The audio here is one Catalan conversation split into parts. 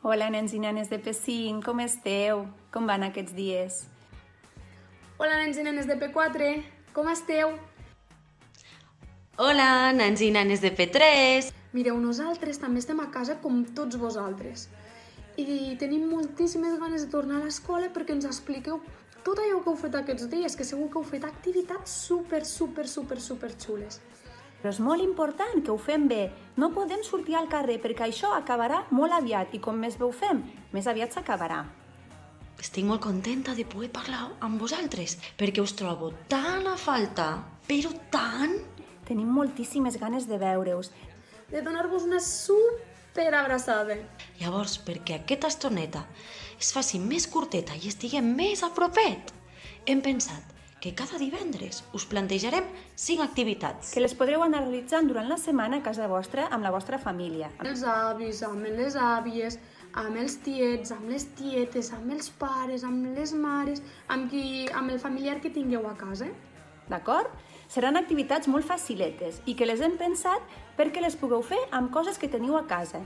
Hola, nens i nenes de P5, com esteu? Com van aquests dies? Hola, nens i nenes de P4, com esteu? Hola, nens i nenes de P3! Mireu, nosaltres també estem a casa com tots vosaltres. I tenim moltíssimes ganes de tornar a l'escola perquè ens expliqueu tot allò que heu fet aquests dies, que segur que heu fet activitats super xules. Però és molt important que ho fem bé. No podem sortir al carrer perquè això acabarà molt aviat i com més bé ho fem, més aviat s'acabarà. Estic molt contenta de poder parlar amb vosaltres perquè us trobo tan a falta, però tant! Tenim moltíssimes ganes de veure-us. De donar-vos una super abraçada. Llavors, perquè aquesta estoneta es faci més curteta i estiguem més a propet, hem pensat que cada divendres us plantejarem 5 activitats. Que les podreu anar realitzant durant la setmana a casa vostra amb la vostra família. Amb els avis, amb les àvies, amb els tiets, amb les tietes, amb els pares, amb les mares, amb el familiar que tingueu a casa. D'acord? Seran activitats molt faciletes i que les hem pensat perquè les pugueu fer amb coses que teniu a casa.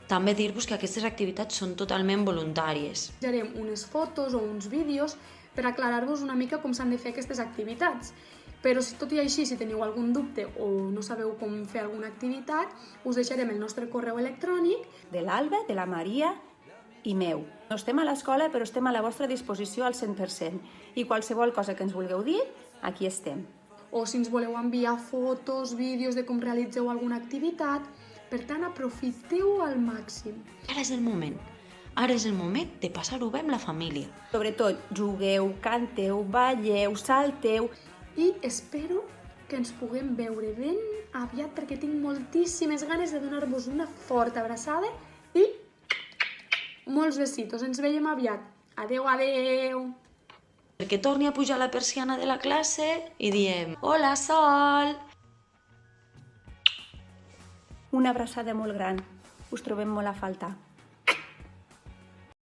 També dir-vos que aquestes activitats són totalment voluntàries. Penjarem unes fotos o uns vídeos per aclarar-vos una mica com s'han de fer aquestes activitats. Però tot i així, si teniu algun dubte o no sabeu com fer alguna activitat, us deixarem el nostre correu electrònic De l'Alba, de la Maria i meu. No estem a l'escola, però estem a la vostra disposició al 100%. I qualsevol cosa que ens vulgueu dir, aquí estem. o si ens voleu enviar fotos, vídeos de com realitzeu alguna activitat. Per tant, aprofiteu al màxim. Ara és el moment. Ara és el moment de passar-ho bé amb la família. Sobretot, jugueu, canteu, balleu, salteu. I espero que ens puguem veure ben aviat perquè tinc moltíssimes ganes de donar-vos una forta abraçada i molts besitos. Ens veiem aviat. Adeu, adeu! Perquè torni a pujar la persiana de la classe i diem «Hola, Sol!». Una abraçada molt gran. Us trobem molt a faltar.